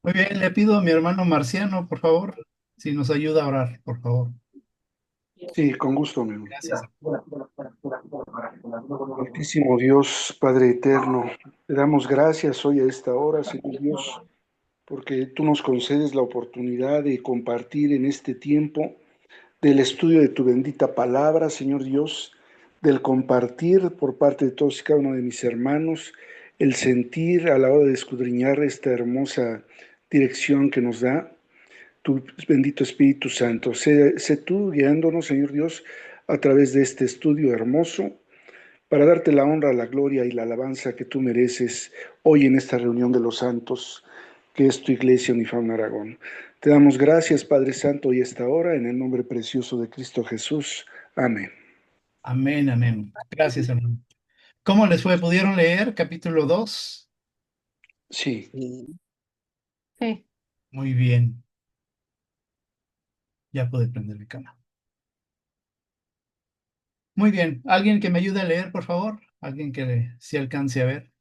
Muy bien, le pido a mi hermano Marciano, por favor, si nos ayuda a orar, por favor. Sí, con gusto, mi hermano. Gracias. Altísimo Dios, Padre eterno, te damos gracias hoy a esta hora, Señor Dios, porque tú nos concedes la oportunidad de compartir en este tiempo del estudio de tu bendita palabra, Señor Dios, del compartir por parte de todos y cada uno de mis hermanos, el sentir a la hora de escudriñar esta hermosa dirección que nos da tu bendito Espíritu Santo. Sé tú guiándonos, Señor Dios, a través de este estudio hermoso para darte la honra, la gloria y la alabanza que tú mereces hoy en esta reunión de los santos, que es tu iglesia Unifam Aragón. Te damos gracias, Padre Santo, y esta hora, en el nombre precioso de Cristo Jesús. Amén. Amén, amén. Gracias, hermano. ¿Cómo les fue? ¿Pudieron leer capítulo 2? Sí, Sí, Muy bien, ya pude prender mi cámara. Muy bien, ¿alguien que me ayude a leer, por favor? ¿Alguien que sí alcance a ver?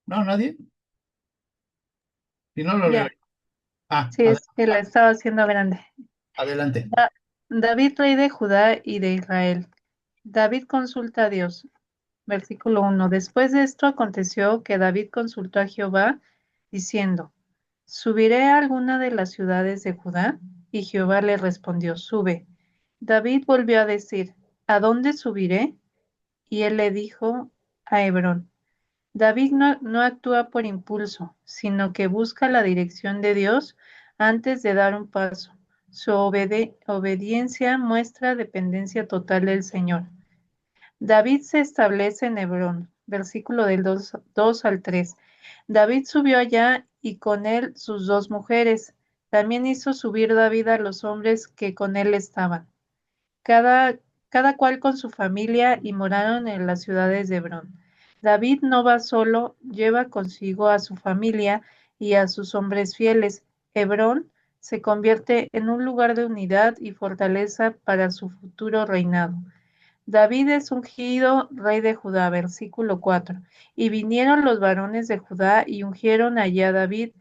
¿No, nadie? Si no, lo leo. ya. Ah, Sí, es que la estaba haciendo grande. adelante. Da- David, rey de Judá y de Israel. David consulta a Dios. Versículo 1. Después de esto aconteció que David consultó a Jehová, diciendo, ¿subiré a alguna de las ciudades de Judá? Y Jehová le respondió, sube. David volvió a decir, ¿a dónde subiré? Y él le dijo, a Hebrón. David no actúa por impulso, sino que busca la dirección de Dios antes de dar un paso. Su obediencia muestra dependencia total del Señor. David se establece en Hebrón, versículo del 2 al 3. David subió allá y con él sus dos mujeres. También hizo subir David a los hombres que con él estaban, cada, cada cual con su familia, y moraron en las ciudades de Hebrón. David no va solo, lleva consigo a su familia y a sus hombres fieles. Hebrón se convierte en un lugar de unidad y fortaleza para su futuro reinado. David es ungido rey de Judá, versículo 4. Y vinieron los varones de Judá y ungieron allá a David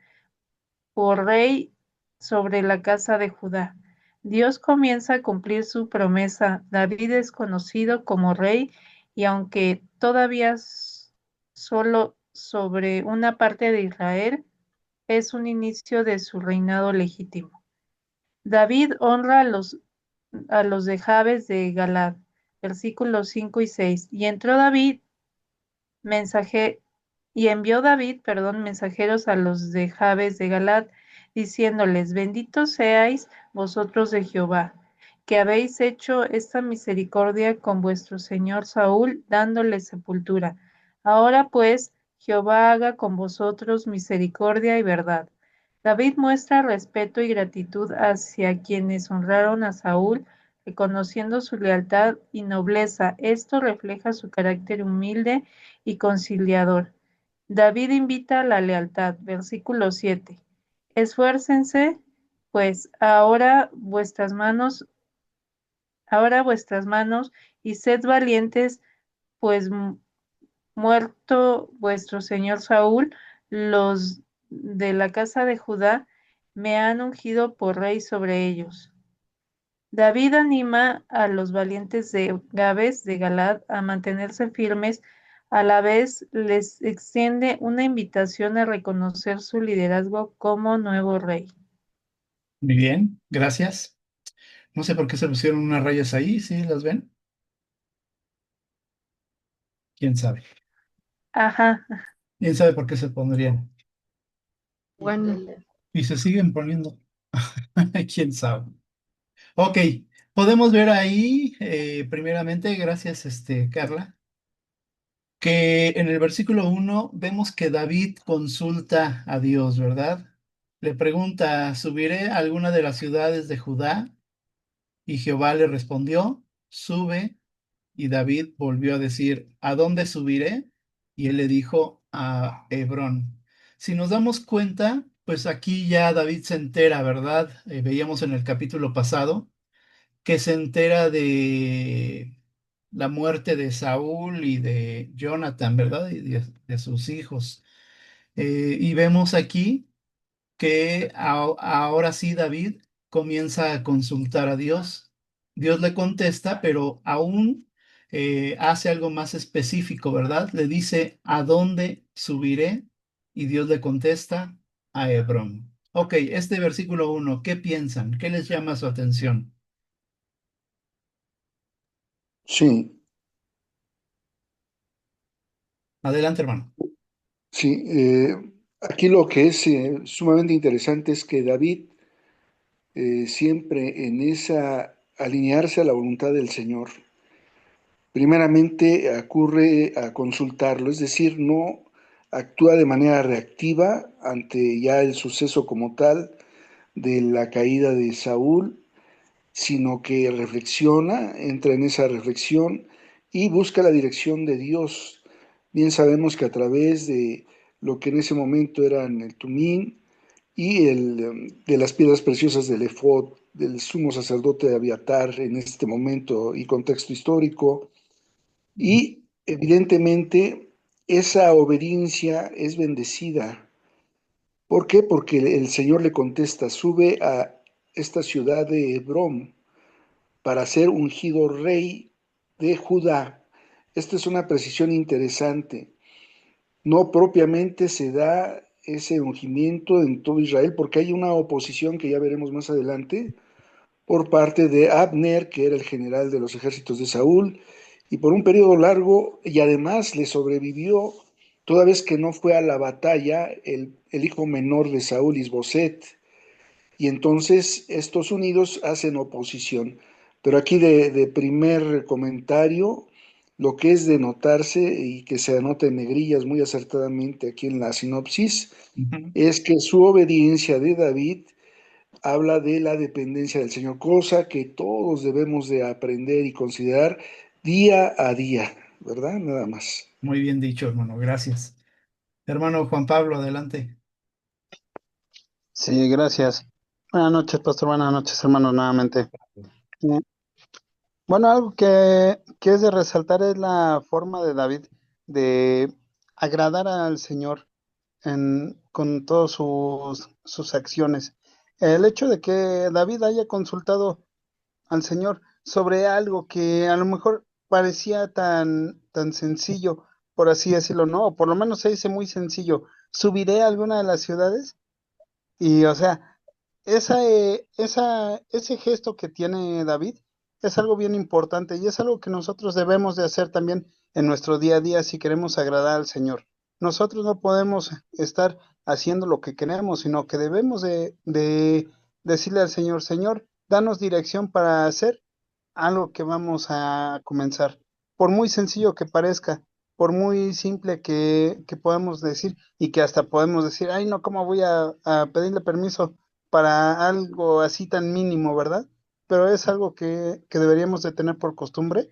por rey sobre la casa de Judá. Dios comienza a cumplir su promesa. David es conocido como rey, y aunque todavía solo sobre una parte de Israel, es un inicio de su reinado legítimo. David honra a los de Jabes de Galad, versículos 5 y 6. Mensaje, envió David, mensajeros a los de Jabes de Galad, diciéndoles, benditos seáis vosotros de Jehová, que habéis hecho esta misericordia con vuestro señor Saúl, dándole sepultura. Ahora pues, Jehová haga con vosotros misericordia y verdad. David muestra respeto y gratitud hacia quienes honraron a Saúl, reconociendo su lealtad y nobleza. Esto refleja su carácter humilde y conciliador. David invita a la lealtad, versículo 7. Esfuércense, pues ahora vuestras manos, y sed valientes, pues muerto vuestro señor Saúl, los de la casa de Judá me han ungido por rey sobre ellos. David anima a los valientes de Gabes de Galad a mantenerse firmes, a la vez les extiende una invitación a reconocer su liderazgo como nuevo rey. Muy bien, gracias. No sé por qué se pusieron unas rayas ahí, ¿sí las ven? ¿Quién sabe? Ajá, ¿Quién sabe por qué se pondrían? bueno, Y se siguen poniendo. ¿Quién sabe? Ok, podemos ver ahí, primeramente, gracias, Carla, que en el versículo 1 vemos que David consulta a Dios, ¿verdad? Le pregunta, ¿subiré a alguna de las ciudades de Judá? Y Jehová le respondió, sube. Y David volvió a decir, ¿a dónde subiré? Y él le dijo, a Hebrón. Si nos damos cuenta, pues aquí ya David se entera, ¿verdad? Veíamos en el capítulo pasado que se entera la muerte de Saúl y de Jonathan, ¿verdad? Y de sus hijos. Y vemos aquí que ahora sí David comienza a consultar a Dios. Dios le contesta, pero aún hace algo más específico, ¿verdad? Le dice, ¿a dónde subiré? Y Dios le contesta, a Hebrón. Ok, este versículo 1, ¿qué piensan? ¿Qué les llama su atención? Sí, Adelante, hermano. sí. Aquí lo que es sumamente interesante es que David siempre en esa alinearse a la voluntad del Señor, primeramente ocurre a consultarlo, es decir, no actúa de manera reactiva ante ya el suceso como tal de la caída de Saúl, sino que reflexiona, entra en esa reflexión y busca la dirección de Dios. Bien sabemos que a través de lo que en ese momento eran el Tumín y de las piedras preciosas del Efod, del sumo sacerdote de Abiatar en este momento y contexto histórico, y evidentemente esa obediencia es bendecida. ¿Por qué? Porque el Señor le contesta, sube a esta ciudad de Hebrón para ser ungido rey de Judá. Esta es una precisión interesante. No propiamente se da ese ungimiento en todo Israel porque hay una oposición que ya veremos más adelante por parte de Abner, que era el general de los ejércitos de Saúl, y por un periodo largo, y además le sobrevivió, toda vez que no fue a la batalla, el hijo menor de Saúl, Isboset, y entonces estos unidos hacen oposición. Pero aquí de primer comentario, lo que es de notarse y que se anota en negrillas muy acertadamente aquí en la sinopsis, Ujú. es que su obediencia de David habla de la dependencia del Señor, cosa que todos debemos de aprender y considerar día a día, ¿verdad? Nada más. Muy bien dicho, hermano, gracias. Hermano Juan Pablo, adelante. Sí, gracias. Buenas noches, pastor. Buenas noches, hermanos, nuevamente. Eh, Bueno, algo que es de resaltar es la forma de David de agradar al Señor con todas sus acciones. El hecho de que David haya consultado al Señor sobre algo que a lo mejor parecía tan sencillo, por así decirlo, no, o por lo menos se dice muy sencillo. ¿Subiré a alguna de las ciudades? Y, o sea, ese gesto que tiene David es algo bien importante y es algo que nosotros debemos de hacer también en nuestro día a día si queremos agradar al Señor. Nosotros no podemos estar haciendo lo que queremos, sino que debemos de decirle al Señor, Señor, danos dirección para hacer algo que vamos a comenzar. Por muy sencillo que parezca, por muy simple que podamos decir y que hasta podemos decir, ay, no, ¿cómo voy a pedirle permiso para algo así tan mínimo, verdad? Pero es algo que deberíamos de tener por costumbre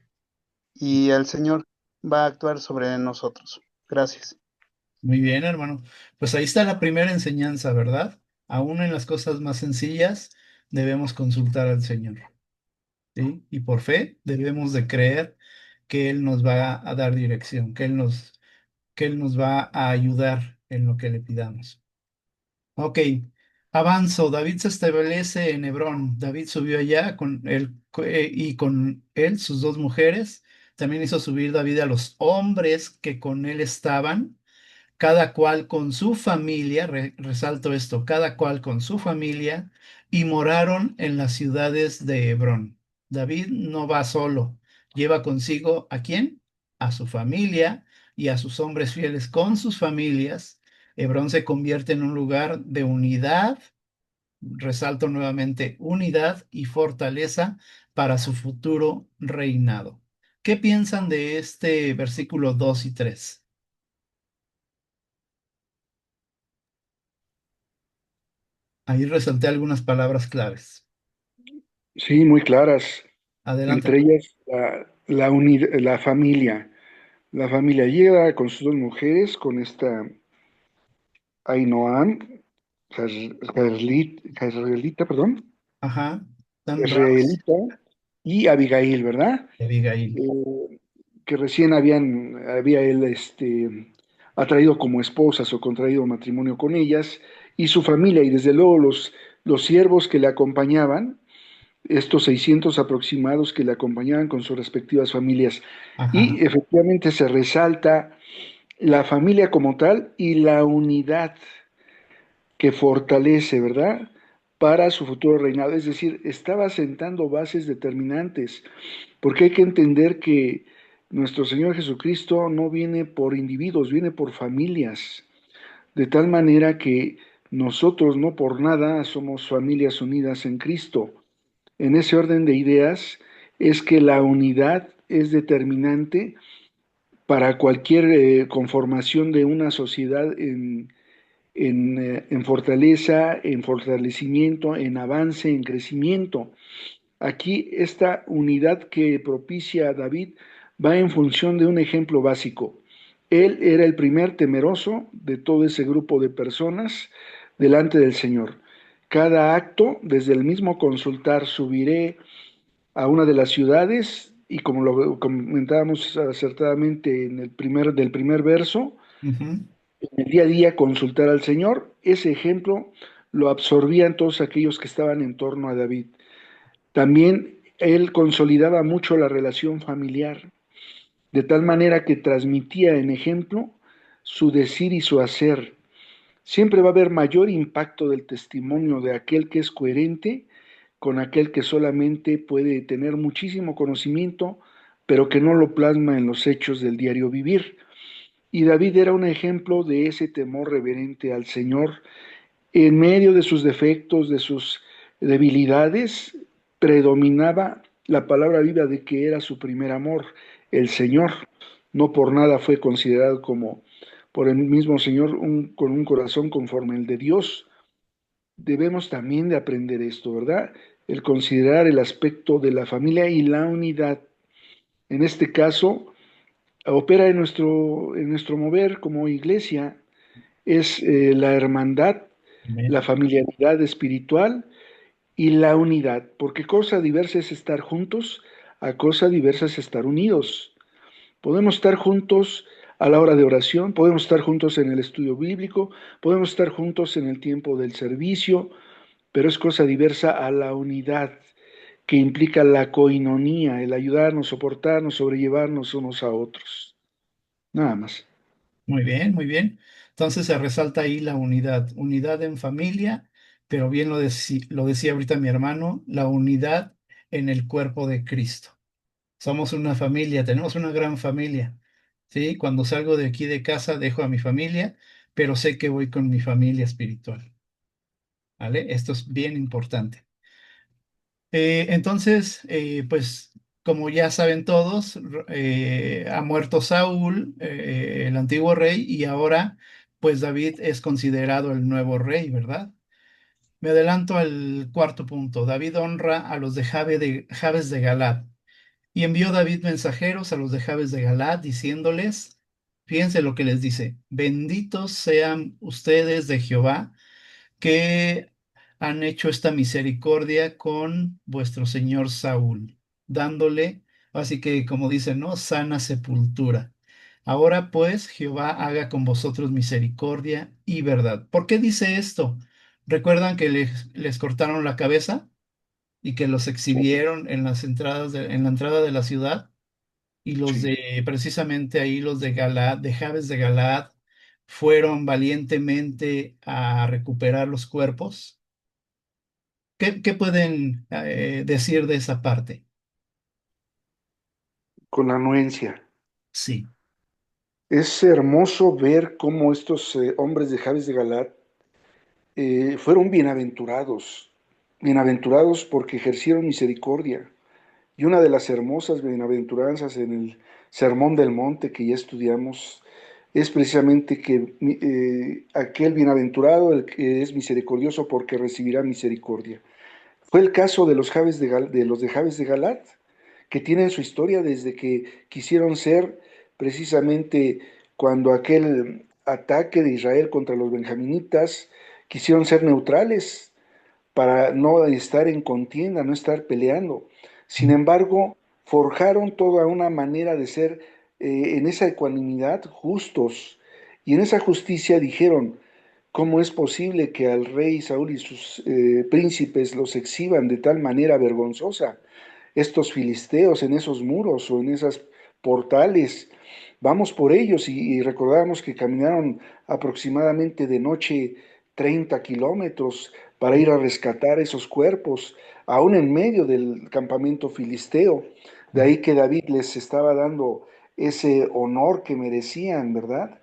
y el Señor va a actuar sobre nosotros. Gracias. Muy bien, hermano. Pues ahí está la primera enseñanza, ¿verdad? Aún en las cosas más sencillas debemos consultar al Señor, ¿sí? Y por fe debemos de creer que Él nos va a dar dirección, que Él nos va a ayudar en lo que le pidamos. Ok, avanzo. David se establece en Hebrón. David subió allá con él y con él sus dos mujeres. También hizo subir David a los hombres que con él estaban, cada cual con su familia, resalto esto, cada cual con su familia, y moraron en las ciudades de Hebrón. David no va solo, lleva consigo ¿a quién? A su familia y a sus hombres fieles con sus familias. Hebrón se convierte en un lugar de unidad, resalto nuevamente, unidad y fortaleza para su futuro reinado. ¿Qué piensan de este versículo 2 y 3? Ahí resalté algunas palabras claves. Sí, muy claras. Adelante, Entre hermano. ellas la familia. La familia llega con sus dos mujeres, con esta Ainoam, Jezreelita, perdón, Ajá. Dan israelita, y Abigail, ¿verdad? Abigail. Que recién había él atraído como esposas o contraído matrimonio con ellas, y su familia, y desde luego los siervos que le acompañaban, estos 600 aproximados que le acompañaban con sus respectivas familias. Ajá, Y efectivamente se resalta la familia como tal y la unidad que fortalece, ¿verdad? Para su futuro reinado. Es decir, estaba sentando bases determinantes, porque hay que entender que nuestro Señor Jesucristo no viene por individuos, viene por familias, de tal manera que nosotros no por nada somos familias unidas en Cristo. En ese orden de ideas es que la unidad es determinante para cualquier conformación de una sociedad en fortaleza, en fortalecimiento, en avance, en crecimiento. Aquí esta unidad que propicia a David va en función de un ejemplo básico. Él era el primer temeroso de todo ese grupo de personas delante del Señor. Cada acto, desde el mismo consultar, subiré a una de las ciudades, y como lo comentábamos acertadamente del primer verso, ujú, en el día a día consultar al Señor, ese ejemplo lo absorbían todos aquellos que estaban en torno a David. También él consolidaba mucho la relación familiar, de tal manera que transmitía en ejemplo su decir y su hacer. Siempre va a haber mayor impacto del testimonio de aquel que es coherente con aquel que solamente puede tener muchísimo conocimiento, pero que no lo plasma en los hechos del diario vivir. Y David era un ejemplo de ese temor reverente al Señor. En medio de sus defectos, de sus debilidades, predominaba la palabra viva de que era su primer amor, el Señor. No por nada fue considerado como por el mismo Señor con un corazón conforme el de Dios. Debemos también de aprender esto, ¿verdad? El considerar el aspecto de la familia y la unidad. En este caso, opera en nuestro mover como iglesia, es la hermandad, la amén. familiaridad espiritual y la unidad, porque cosa diversa es estar juntos, a cosa diversa es estar unidos. Podemos estar juntos a la hora de oración, podemos estar juntos en el estudio bíblico, podemos estar juntos en el tiempo del servicio, pero es cosa diversa a la unidad que implica la coinonía, el ayudarnos, soportarnos, sobrellevarnos unos a otros. Nada más. Muy bien, muy bien. Entonces se resalta ahí la unidad, unidad en familia, pero bien lo decía ahorita mi hermano, la unidad en el cuerpo de Cristo. Somos una familia, tenemos una gran familia. ¿Sí? Cuando salgo de aquí de casa dejo a mi familia, pero sé que voy con mi familia espiritual. ¿Vale? Esto es bien importante. Entonces, pues como ya saben todos, ha muerto Saúl, el antiguo rey, y ahora pues David es considerado el nuevo rey, ¿verdad? Me adelanto al cuarto punto. David honra a los de Jabes de Galad. Y envió David mensajeros a los de Jabes de Galad diciéndoles, fíjense lo que les dice, benditos sean ustedes de Jehová que han hecho esta misericordia con vuestro señor Saúl, dándole, así que como dicen, ¿no? Sana sepultura. Ahora pues Jehová haga con vosotros misericordia y verdad. ¿Por qué dice esto? ¿Recuerdan que les cortaron la cabeza y que los Sí, exhibieron en las entradas en la entrada de la ciudad? Y los sí. de, precisamente ahí, los de Galaad, de Jabes de Galaad, fueron valientemente a recuperar los cuerpos. ¿Qué pueden decir de esa parte? Con anuencia. Sí. Es hermoso ver cómo estos hombres de Jabes de Galat fueron bienaventurados, bienaventurados porque ejercieron misericordia. Y una de las hermosas bienaventuranzas en el Sermón del Monte que ya estudiamos es precisamente que aquel bienaventurado, el que es misericordioso porque recibirá misericordia. Fue el caso de los de los de Jabes de Galat, que tienen su historia desde que quisieron ser precisamente cuando aquel ataque de Israel contra los benjaminitas, quisieron ser neutrales para no estar en contienda, no estar peleando. Sin embargo, forjaron toda una manera de ser en esa ecuanimidad justos. Y en esa justicia dijeron, ¿cómo es posible que al rey Saúl y sus príncipes los exhiban de tal manera vergonzosa? Estos filisteos en esos muros o en esas portales, vamos por ellos y recordamos que caminaron aproximadamente de noche 30 kilómetros para ir a rescatar esos cuerpos, aún en medio del campamento filisteo. De ahí que David les estaba dando ese honor que merecían, ¿verdad?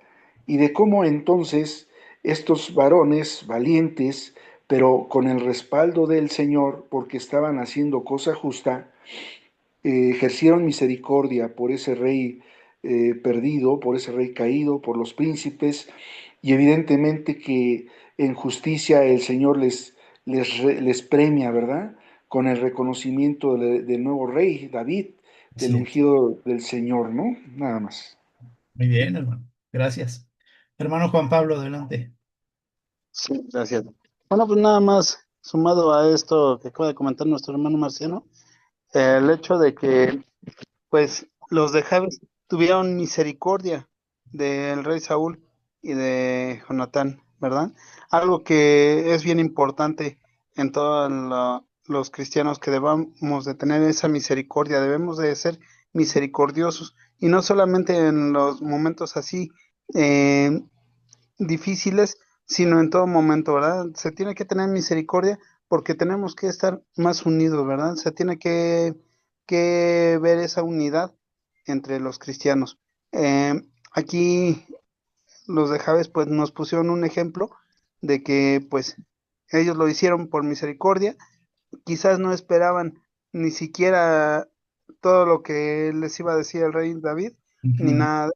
Y de cómo entonces estos varones valientes, pero con el respaldo del Señor, porque estaban haciendo cosa justa, ejercieron misericordia por ese rey perdido, por ese rey caído, por los príncipes, y evidentemente que en justicia el Señor les premia, ¿verdad? Con el reconocimiento del nuevo rey, David, del Así es. ungido del Señor, ¿no? Nada más. Muy bien, hermano. Gracias. Hermano Juan Pablo, adelante. Sí, gracias. Bueno, pues nada más sumado a esto que acaba de comentar nuestro hermano Marciano, el hecho de que pues los de Jabes tuvieron misericordia del rey Saúl y de Jonatán, ¿verdad? Algo que es bien importante en todos los cristianos, que debamos de tener esa misericordia, debemos de ser misericordiosos y no solamente en los momentos así eh, difíciles, sino en todo momento, ¿verdad? Se tiene que tener misericordia porque tenemos que estar más unidos, ¿verdad? Se tiene que ver esa unidad entre los cristianos. Aquí los de Javes pues nos pusieron un ejemplo de que pues ellos lo hicieron por misericordia, quizás no esperaban ni siquiera todo lo que les iba a decir el rey David, ni Ujú. nada,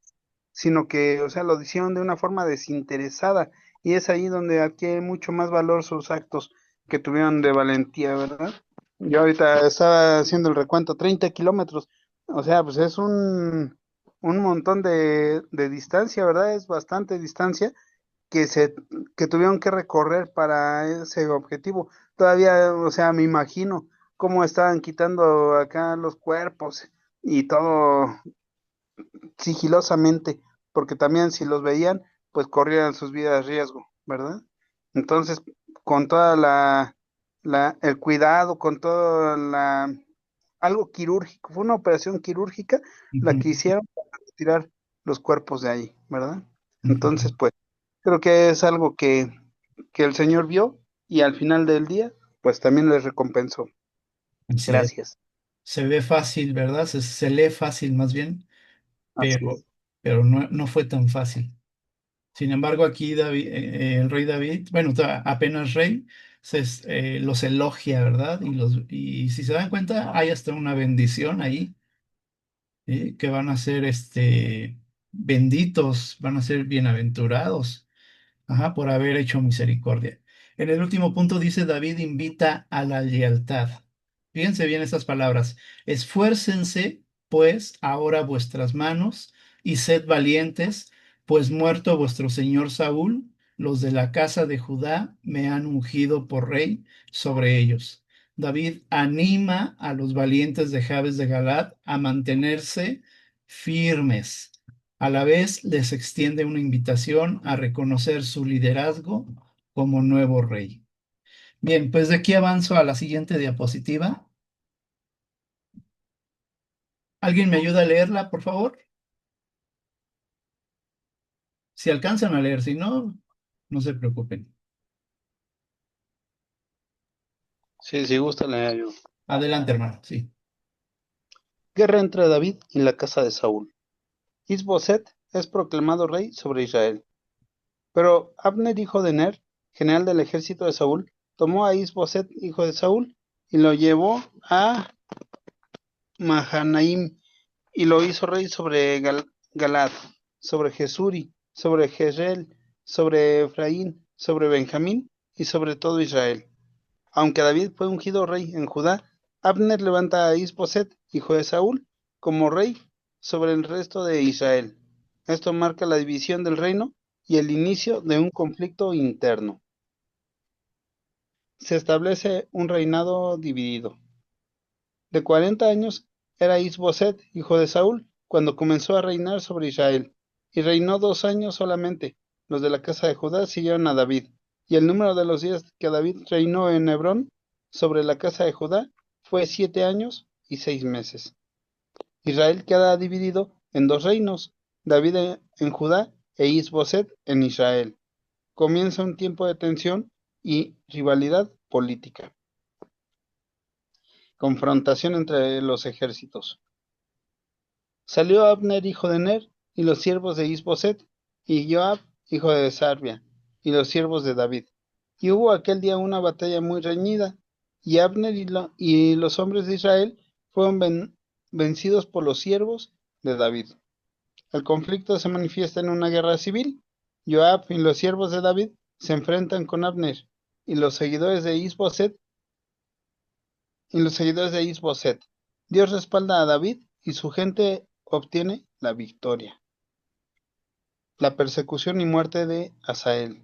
sino que, o sea, lo hicieron de una forma desinteresada, y es ahí donde adquiere mucho más valor sus actos que tuvieron de valentía, ¿verdad? Yo ahorita estaba haciendo el recuento, 30 kilómetros, o sea, pues es un montón de distancia, ¿verdad? Es bastante distancia que se que tuvieron que recorrer para ese objetivo. Todavía, o sea, me imagino cómo estaban quitando acá los cuerpos y todo sigilosamente, porque también si los veían, pues corrían sus vidas riesgo, ¿verdad? Entonces, con toda el cuidado, con toda algo quirúrgico, fue una operación quirúrgica la Ujú. que hicieron para retirar los cuerpos de ahí, ¿verdad? Ujú. Entonces, pues, creo que es algo que el Señor vio y al final del día, pues también les recompensó. Así es. Gracias. Se ve fácil, ¿verdad? Se lee fácil más bien, Así pero, es. pero no fue tan fácil. Sin embargo, aquí el rey David, bueno, apenas rey, los elogia, ¿verdad? Y si se dan cuenta, hay hasta una bendición ahí, que van a ser benditos, van a ser bienaventurados. Ajá, por haber hecho misericordia. En el último punto dice David invita a la lealtad. Fíjense bien estas palabras. Esfuércense, pues, ahora vuestras manos y sed valientes, pues muerto vuestro señor Saúl, los de la casa de Judá me han ungido por rey sobre ellos. David anima a los valientes de Jabes de Galad a mantenerse firmes. A la vez les extiende una invitación a reconocer su liderazgo como nuevo rey. Bien, pues de aquí avanzo a la siguiente diapositiva. ¿Alguien me ayuda a leerla, por favor? Si alcanzan a leer, si no, no se preocupen. Sí, si gusta, le ayudo. Adelante, hermano, sí. Guerra entre David y la casa de Saúl. Isboset es proclamado rey sobre Israel. Pero Abner, hijo de Ner, general del ejército de Saúl, tomó a Isboset, hijo de Saúl, y lo llevó a Mahanaim, y lo hizo rey sobre Galad, sobre Jesuri, sobre Jezreel, sobre Efraín, sobre Benjamín y sobre todo Israel. Aunque David fue ungido rey en Judá, Abner levanta a Isboset, hijo de Saúl, como rey sobre el resto de Israel. Esto marca la división del reino y el inicio de un conflicto interno. Se establece un reinado dividido. De 40 años era Isboset, hijo de Saúl, cuando comenzó a reinar sobre Israel, y reinó 2 años solamente. Los de la casa de Judá siguieron a David, y el número de los días que David reinó en Hebrón sobre la casa de Judá fue 7 años y 6 meses. Israel queda dividido en dos reinos, David en Judá e Isboset en Israel. Comienza un tiempo de tensión y rivalidad política, confrontación entre los ejércitos. Salió Abner hijo de Ner, y los siervos de Isboset, y Joab hijo de Sarvia, y los siervos de David. Y hubo aquel día una batalla muy reñida, y Abner y los hombres de Israel fueron vencidos por los siervos de David. El conflicto se manifiesta en una guerra civil. Joab y los siervos de David se enfrentan con Abner y los seguidores de Isboset. Dios respalda a David y su gente obtiene la victoria. La persecución y muerte de Asael.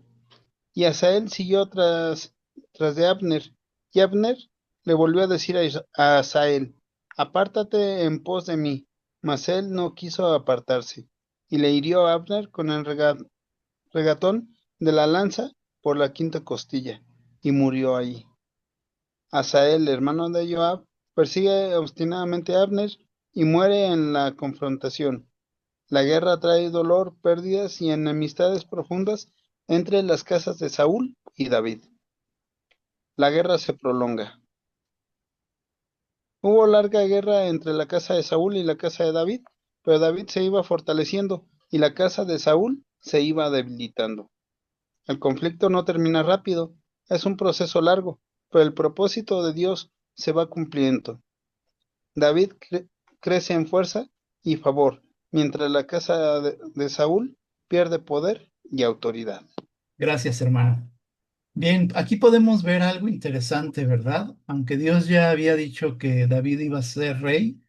Y Asael siguió tras de Abner, y Abner le volvió a decir a Asael: apártate en pos de mí. Mas él no quiso apartarse, y le hirió a Abner con el regatón de la lanza por la quinta costilla, y murió ahí. Asael, hermano de Joab, persigue obstinadamente a Abner y muere en la confrontación. La guerra trae dolor, pérdidas y enemistades profundas entre las casas de Saúl y David. La guerra se prolonga. Hubo larga guerra entre la casa de Saúl y la casa de David, pero David se iba fortaleciendo y la casa de Saúl se iba debilitando. El conflicto no termina rápido, es un proceso largo, pero el propósito de Dios se va cumpliendo. David crece en fuerza y favor, mientras la casa de Saúl pierde poder y autoridad. Gracias, hermano. Bien, aquí podemos ver algo interesante, ¿verdad? Aunque Dios ya había dicho que David iba a ser rey,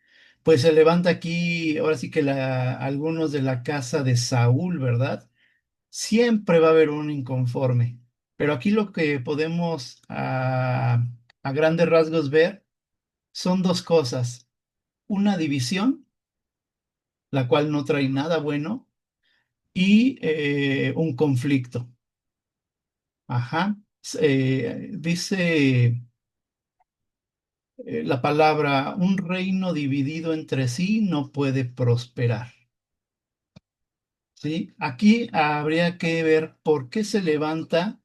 pues se levanta aquí, ahora sí que algunos de la casa de Saúl, ¿verdad? Siempre va a haber un inconforme, pero aquí lo que podemos a grandes rasgos ver son dos cosas. Una división, la cual no trae nada bueno, y un conflicto. Ajá. Dice la palabra, un reino dividido entre sí no puede prosperar. ¿Sí? Aquí habría que ver por qué se levanta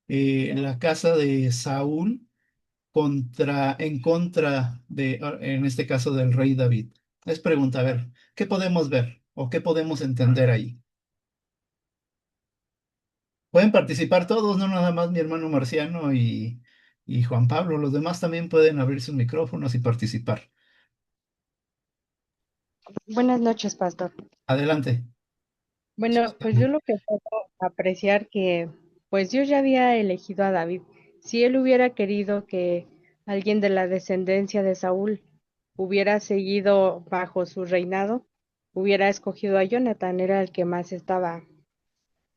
en la casa de Saúl en contra de, en este caso, del rey David. Es pregunta, a ver, ¿qué podemos ver o qué podemos entender ahí? Pueden participar todos, no nada más mi hermano Marciano y Juan Pablo. Los demás también pueden abrir sus micrófonos y participar. Buenas noches, pastor. Adelante. Bueno, pues yo lo que puedo apreciar que, pues Dios ya había elegido a David. Si él hubiera querido que alguien de la descendencia de Saúl hubiera seguido bajo su reinado, hubiera escogido a Jonathan, era el que más estaba,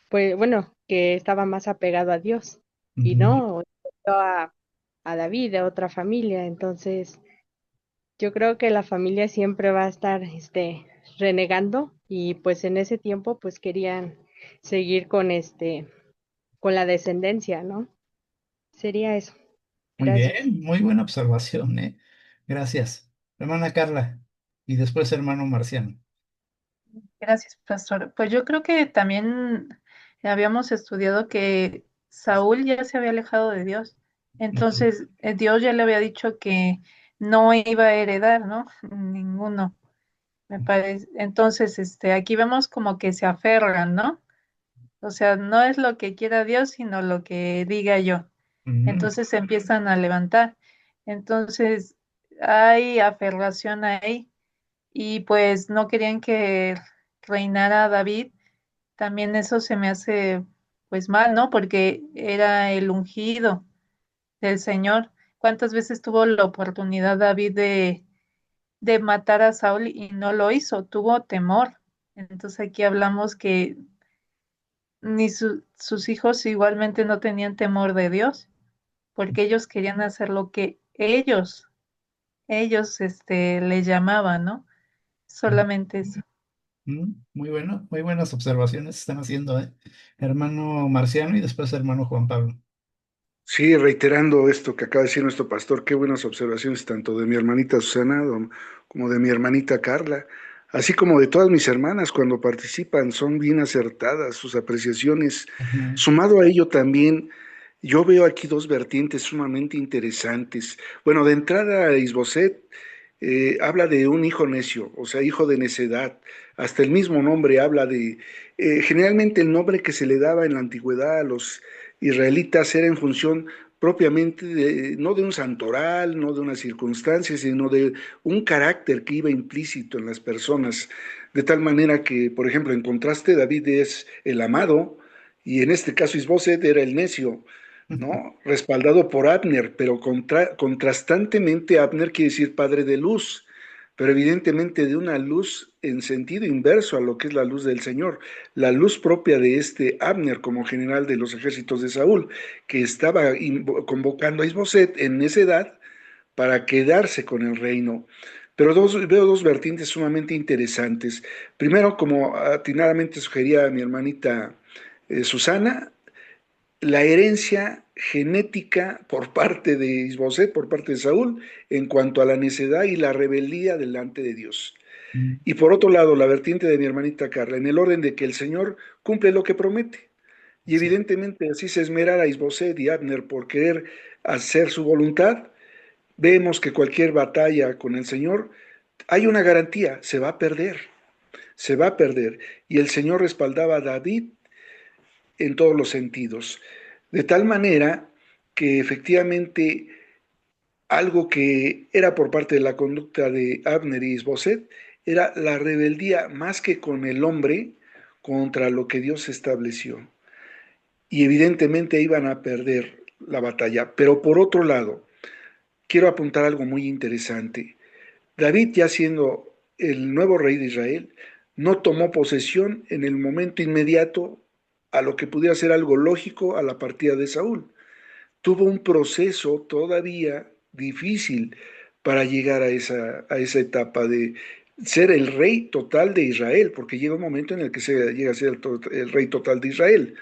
pues bueno, que estaba más apegado a Dios. Y Ujú. no, escogió a David, de otra familia. Entonces, yo creo que la familia siempre va a estar, renegando y pues en ese tiempo pues querían seguir con con la descendencia, ¿no? Sería eso. Muy Gracias. bien, muy buena observación, ¿eh? Gracias. Hermana Carla y después hermano Marciano. Gracias, pastor. Pues yo creo que también habíamos estudiado que Saúl ya se había alejado de Dios. Ujú, Entonces, Dios ya le había dicho que no iba a heredar, ¿no? Ninguno, me parece. Entonces, aquí vemos como que se aferran, ¿no? O sea, no es lo que quiera Dios, sino lo que diga yo. ujú, Entonces se empiezan a levantar. Entonces, hay aferración ahí y pues no querían que reinara David. También eso se me hace pues mal, ¿no? Porque era el ungido del Señor. ¿Cuántas veces tuvo la oportunidad David de matar a Saúl y no lo hizo? Tuvo temor. Entonces aquí hablamos que ni sus hijos igualmente no tenían temor de Dios, porque ellos querían hacer lo que ellos ellos le llamaban, ¿no? Solamente eso. Muy bueno, muy buenas observaciones están haciendo, hermano Marciano y después hermano Juan Pablo. Sí, reiterando esto que acaba de decir nuestro pastor, qué buenas observaciones tanto de mi hermanita Susana como de mi hermanita Carla, así como de todas mis hermanas cuando participan, son bien acertadas sus apreciaciones. Ujú, Sumado a ello también, yo veo aquí dos vertientes sumamente interesantes. Bueno, de entrada, Isboset habla de un hijo necio, o sea, hijo de necedad. Hasta el mismo nombre habla de, generalmente el nombre que se le daba en la antigüedad a los israelitas era en función propiamente no de un santoral, no de una circunstancia, sino de un carácter que iba implícito en las personas. De tal manera que, por ejemplo, en contraste, David es el amado y en este caso Isboset era el necio. ujú, ¿No? Respaldado por Abner, pero contrastantemente Abner quiere decir padre de luz, pero evidentemente de una luz en sentido inverso a lo que es la luz del Señor, la luz propia de este Abner como general de los ejércitos de Saúl, que estaba convocando a Isboset en esa edad para quedarse con el reino. Pero veo dos vertientes sumamente interesantes. Primero, como atinadamente sugería mi hermanita Susana, la herencia genética por parte de Isboset, por parte de Saúl, en cuanto a la necedad y la rebeldía delante de Dios. ujú. Y por otro lado, la vertiente de mi hermanita Carla, en el orden de que el Señor cumple lo que promete. Y Sí. evidentemente así se esmerara Isboset y Abner por querer hacer su voluntad. Vemos que cualquier batalla con el Señor hay una garantía, se va a perder, se va a perder. Y el Señor respaldaba a David en todos los sentidos. De tal manera que efectivamente algo que era por parte de la conducta de Abner y Isboset era la rebeldía más que con el hombre contra lo que Dios estableció. Y evidentemente iban a perder la batalla. Pero por otro lado, quiero apuntar algo muy interesante. David, ya siendo el nuevo rey de Israel, no tomó posesión en el momento inmediato a lo que pudiera ser algo lógico a la partida de Saúl. Tuvo un proceso todavía difícil para llegar a esa etapa de ser el rey total de Israel, porque llega un momento en el que se llega a ser el rey total de Israel.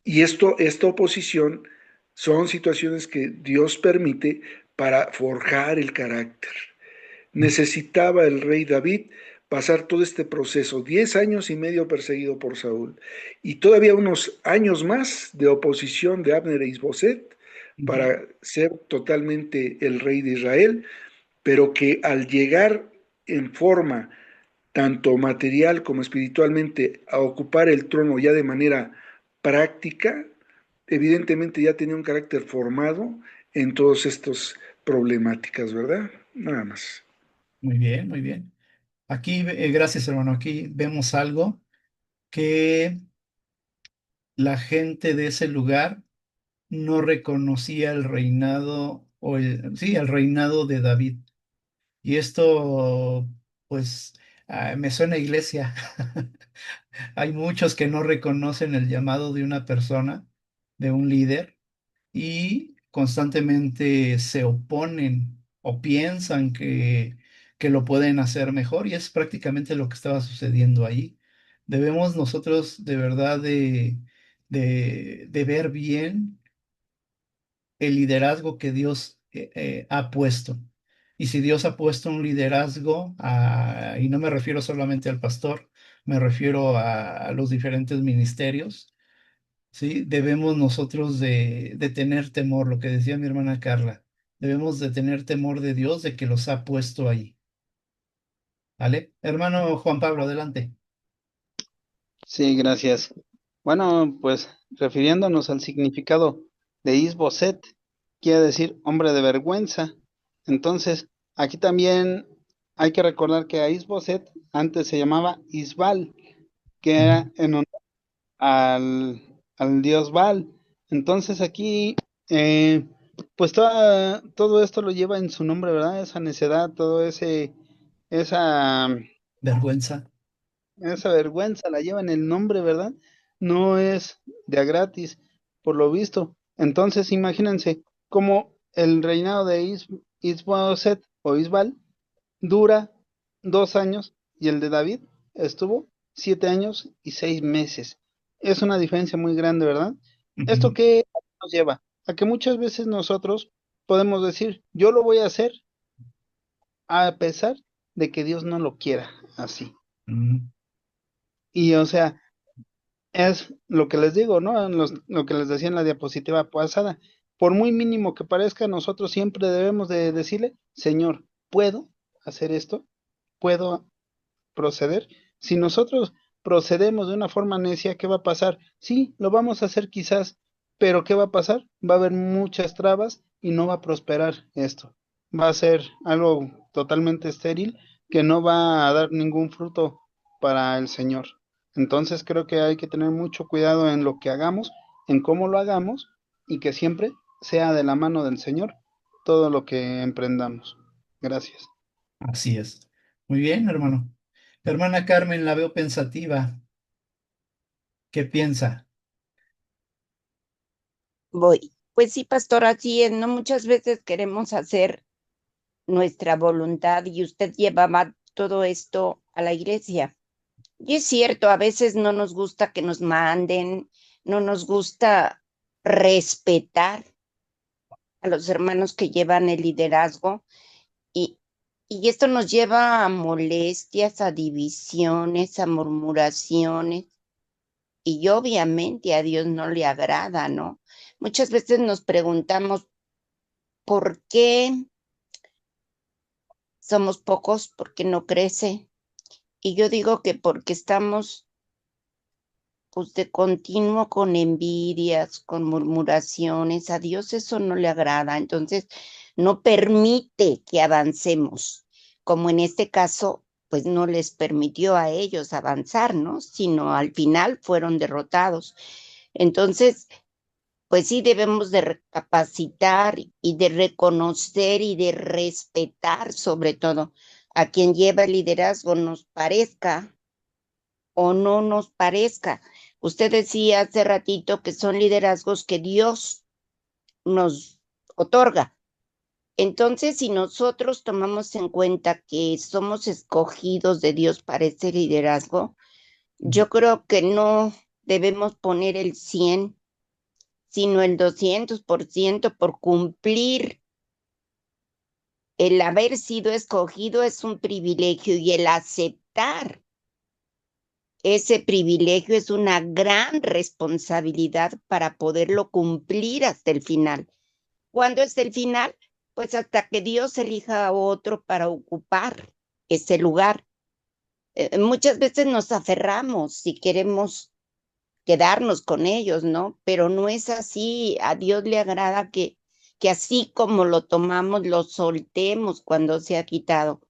Y esta oposición son situaciones que Dios permite para forjar el carácter. Necesitaba el rey David pasar todo este proceso, 10 años y medio perseguido por Saúl, y todavía unos años más de oposición de Abner e Isboset Ujú. para ser totalmente el rey de Israel, pero que al llegar en forma tanto material como espiritualmente a ocupar el trono ya de manera práctica, evidentemente ya tenía un carácter formado en todas estas problemáticas, ¿verdad? Nada más. Muy bien, muy bien. Aquí, gracias hermano, aquí vemos algo que la gente de ese lugar no reconocía el reinado sí, el reinado de David. Y esto, pues, me suena a iglesia. Hay muchos que no reconocen el llamado de una persona, de un líder, y constantemente se oponen o piensan que lo pueden hacer mejor, y es prácticamente lo que estaba sucediendo ahí. Debemos nosotros de verdad de ver bien el liderazgo que Dios ha puesto. Y si Dios ha puesto un liderazgo, y no me refiero solamente al pastor, me refiero a los diferentes ministerios, ¿sí? Debemos nosotros de tener temor, lo que decía mi hermana Carla, debemos de tener temor de Dios de que los ha puesto ahí, ¿vale? Hermano Juan Pablo, adelante. Sí, gracias. Bueno, pues refiriéndonos al significado de Isboset, quiere decir hombre de vergüenza. Entonces, aquí también hay que recordar que a Isboset antes se llamaba Isbal, que Ujú. era en honor al dios Baal. Entonces aquí, eh, pues todo esto lo lleva en su nombre, ¿verdad? Esa necedad, esa Vergüenza. esa vergüenza la lleva en el nombre, ¿verdad? No es de a gratis, por lo visto. Entonces, imagínense cómo el reinado de Isboset o Isbal dura 2 años y el de David estuvo 7 años y 6 meses. Es una diferencia muy grande, ¿verdad? ¿Esto Ujú, qué nos lleva? A que muchas veces nosotros podemos decir, yo lo voy a hacer a pesar de que Dios no lo quiera así. ujú. Y o sea, es lo que les digo, ¿no? Lo que les decía en la diapositiva pasada. Por muy mínimo que parezca, nosotros siempre debemos de decirle, Señor, ¿puedo hacer esto? ¿Puedo proceder? Si nosotros procedemos de una forma necia, ¿qué va a pasar? Sí, lo vamos a hacer quizás, pero ¿qué va a pasar? Va a haber muchas trabas y no va a prosperar esto. Va a ser algo totalmente estéril que no va a dar ningún fruto para el Señor. Entonces creo que hay que tener mucho cuidado en lo que hagamos, en cómo lo hagamos y que siempre sea de la mano del Señor todo lo que emprendamos. Gracias. Así es. Muy bien, hermano. Hermana Carmen, la veo pensativa. ¿Qué piensa? Voy. Pues sí, pastor, así es, ¿no? Muchas veces queremos hacer nuestra voluntad y usted llevaba todo esto a la iglesia. Y es cierto, a veces no nos gusta que nos manden, no nos gusta respetar a los hermanos que llevan el liderazgo y, y esto nos lleva a molestias, a divisiones, a murmuraciones y obviamente a Dios no le agrada, ¿no? Muchas veces nos preguntamos, ¿por qué somos pocos? ¿Por qué no crece? Y yo digo que porque estamos pues de continuo con envidias, con murmuraciones, a Dios eso no le agrada, entonces no permite que avancemos, como en este caso, pues no les permitió a ellos avanzar, ¿no? Sino al final fueron derrotados. Entonces, pues sí debemos de recapacitar y de reconocer y de respetar sobre todo a quien lleva el liderazgo, nos parezca o no nos parezca. Usted decía hace ratito que son liderazgos que Dios nos otorga. Entonces, si nosotros tomamos en cuenta que somos escogidos de Dios para ese liderazgo, yo creo que no debemos poner el 100, sino el 200% por cumplir. El haber sido escogido es un privilegio y el aceptar ese privilegio es una gran responsabilidad para poderlo cumplir hasta el final. ¿Cuándo es el final? Pues hasta que Dios elija a otro para ocupar ese lugar. Muchas veces nos aferramos si queremos quedarnos con ellos, ¿no? Pero no es así. A Dios le agrada que así como lo tomamos, lo soltemos cuando se ha quitado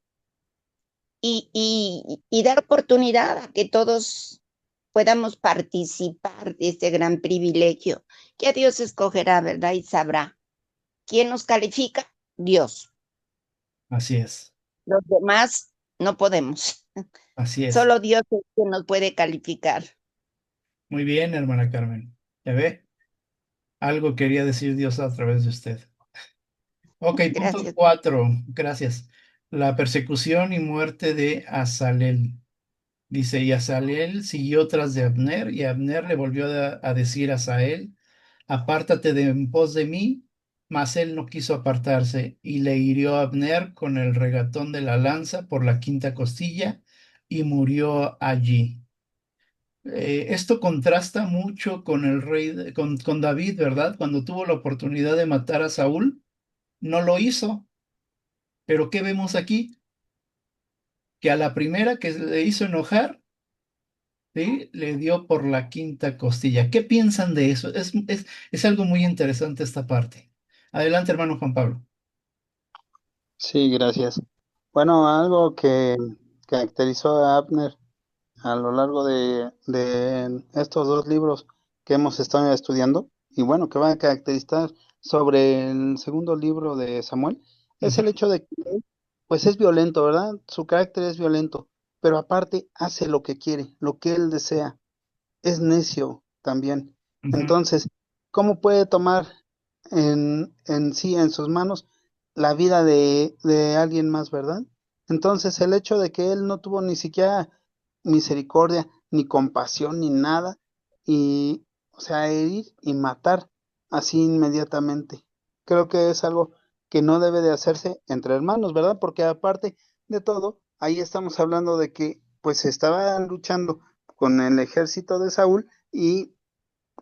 y dar oportunidad a que todos podamos participar de este gran privilegio. Ya Dios escogerá, ¿verdad? Y sabrá. ¿Quién nos califica? Dios. Así es. Los demás no podemos. Así es. Solo Dios es quien nos puede calificar. Muy bien, hermana Carmen. ¿Ya ve? Algo quería decir Dios a través de usted. Ok, punto Gracias. 4. Gracias. La persecución y muerte de Asalel. Dice, y Asalel siguió tras de Abner, y Abner le volvió a decir a Asael, apártate de en pos de mí, mas él no quiso apartarse, y le hirió a Abner con el regatón de la lanza por la quinta costilla, y murió allí. Esto contrasta mucho con el rey, con David, ¿verdad? Cuando tuvo la oportunidad de matar a Saúl, no lo hizo. Pero ¿qué vemos aquí? Que a la primera que le hizo enojar, ¿sí? Le dio por la quinta costilla. ¿Qué piensan de eso? Es algo muy interesante esta parte. Adelante, hermano Juan Pablo. Sí, gracias. Bueno, algo que caracterizó a Abner a lo largo de estos dos libros que hemos estado estudiando, y bueno, que van a caracterizar sobre el segundo libro de Samuel, es Ujú, el hecho de que, pues es violento, ¿verdad? Su carácter es violento, pero aparte hace lo que quiere, lo que él desea. Es necio también. ujú, Entonces, ¿cómo puede tomar en sí, en sus manos, la vida de alguien más, ¿verdad? Entonces el hecho de que él no tuvo ni siquiera misericordia, ni compasión, ni nada, y, o sea, herir y matar así inmediatamente. Creo que es algo que no debe de hacerse entre hermanos, ¿verdad? Porque aparte de todo, ahí estamos hablando de que pues estaban luchando con el ejército de Saúl y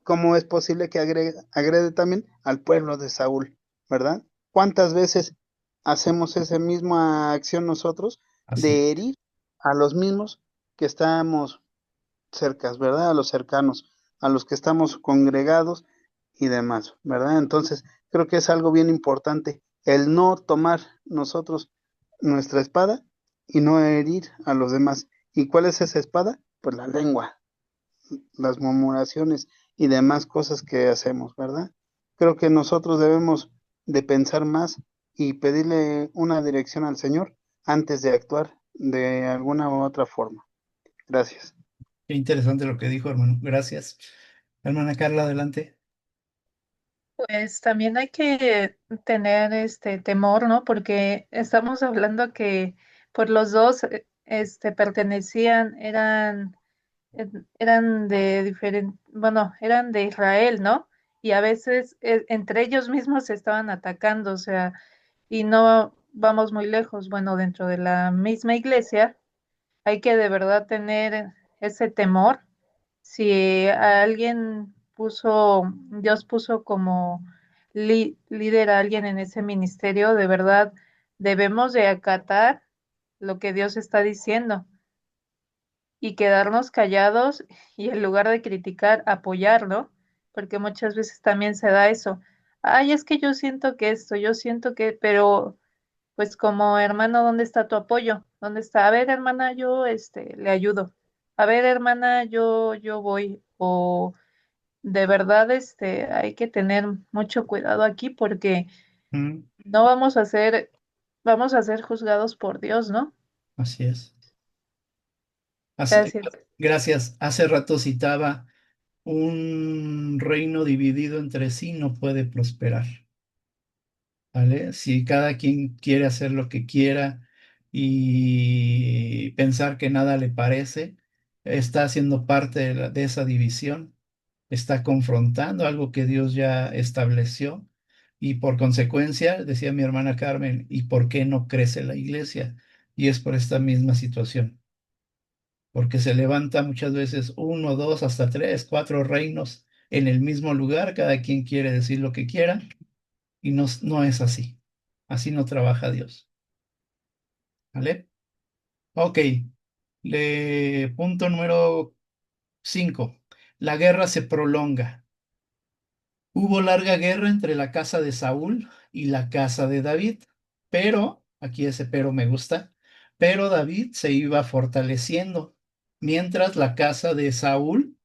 cómo es posible que agrede también al pueblo de Saúl, ¿verdad? ¿Cuántas veces hacemos esa misma acción nosotros Así. de herir a los mismos que estamos cercas, ¿verdad? A los cercanos, a los que estamos congregados y demás, ¿verdad? Entonces, creo que es algo bien importante el no tomar nosotros nuestra espada y no herir a los demás. ¿Y cuál es esa espada? Pues la lengua, las murmuraciones y demás cosas que hacemos, ¿verdad? Creo que nosotros debemos de pensar más y pedirle una dirección al Señor antes de actuar de alguna u otra forma. Gracias. Qué interesante lo que dijo, hermano. Gracias. Hermana Carla, adelante. Pues también hay que tener este temor, ¿no? Porque estamos hablando que por los dos pertenecían, eran de diferente, bueno, eran de Israel, ¿no? Y a veces entre ellos mismos se estaban atacando, o sea, y no vamos muy lejos. Bueno, dentro de la misma iglesia hay que de verdad tener ese temor. Si a alguien Dios puso como líder a alguien en ese ministerio, de verdad debemos de acatar lo que Dios está diciendo y quedarnos callados y en lugar de criticar, apoyarlo, porque muchas veces también se da eso. Ay, es que yo siento que esto, yo siento que, pero pues como hermano, ¿dónde está tu apoyo? ¿Dónde está? A ver, hermana, yo le ayudo. A ver, hermana, yo voy. O de verdad, hay que tener mucho cuidado aquí porque Mm, no vamos a ser juzgados por Dios, ¿no? así es. Gracias. Gracias. Hace rato citaba, un reino dividido entre sí no puede prosperar. ¿Vale? Si cada quien quiere hacer lo que quiera y pensar que nada le parece, está haciendo parte de esa división, está confrontando algo que Dios ya estableció y por consecuencia, decía mi hermana Carmen, ¿y por qué no crece la iglesia? Y es por esta misma situación, porque se levanta muchas veces uno, dos, hasta tres, cuatro reinos en el mismo lugar, cada quien quiere decir lo que quiera y no, no es así. Así no trabaja Dios. ¿Vale? Ok. Punto número 5. La guerra se prolonga. Hubo larga guerra entre la casa de Saúl y la casa de David, pero, aquí ese pero me gusta, pero David se iba fortaleciendo, mientras la casa de Saúl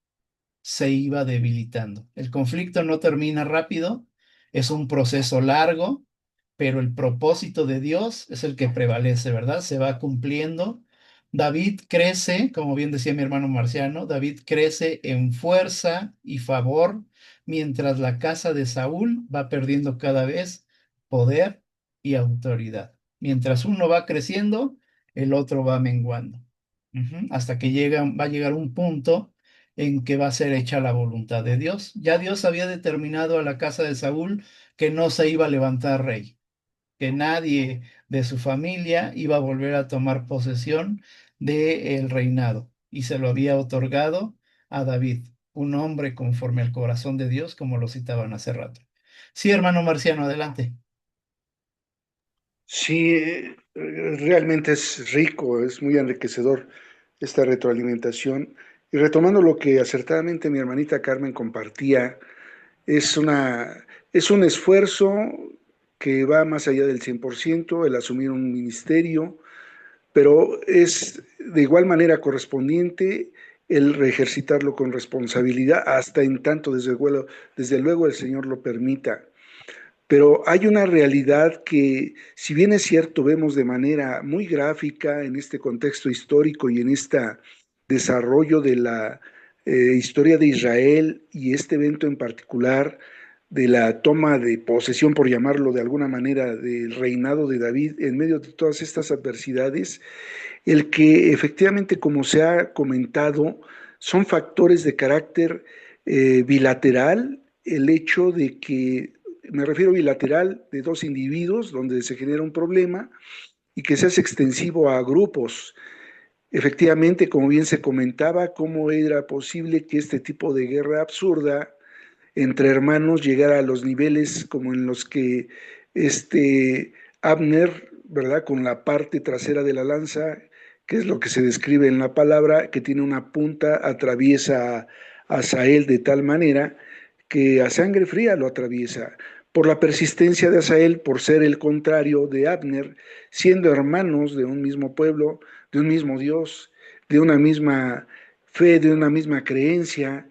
se iba debilitando. El conflicto no termina rápido, es un proceso largo, pero el propósito de Dios es el que prevalece, ¿verdad? Se va cumpliendo. David crece, como bien decía mi hermano Marciano, David crece en fuerza y favor, mientras la casa de Saúl va perdiendo cada vez poder y autoridad. Mientras uno va creciendo, el otro va menguando. Hasta que va a llegar un punto en que va a ser hecha la voluntad de Dios. Ya Dios había determinado a la casa de Saúl que no se iba a levantar rey, que nadie de su familia iba a volver a tomar posesión del reinado, y se lo había otorgado a David, un hombre conforme al corazón de Dios, como lo citaban hace rato. Sí, hermano Marciano, adelante. Sí, realmente es rico, es muy enriquecedor esta retroalimentación. Y retomando lo que acertadamente mi hermanita Carmen compartía, es es un esfuerzo que va más allá del 100%, el asumir un ministerio, pero es de igual manera correspondiente el ejercitarlo con responsabilidad, hasta en tanto, desde luego el Señor lo permita. Pero hay una realidad que, si bien es cierto, vemos de manera muy gráfica en este contexto histórico y en este desarrollo de la historia de Israel y este evento en particular, de la toma de posesión, por llamarlo de alguna manera, del reinado de David en medio de todas estas adversidades, el que efectivamente, como se ha comentado, son factores de carácter bilateral, el hecho de que, me refiero bilateral, de dos individuos donde se genera un problema y que se hace extensivo a grupos. Efectivamente, como bien se comentaba, cómo era posible que este tipo de guerra absurda entre hermanos llegara a los niveles como en los que Abner, ¿verdad? Con la parte trasera de la lanza, que es lo que se describe en la palabra, que tiene una punta, atraviesa a Asael de tal manera que a sangre fría lo atraviesa. Por la persistencia de Asael, por ser el contrario de Abner, siendo hermanos de un mismo pueblo, de un mismo Dios, de una misma fe, de una misma creencia,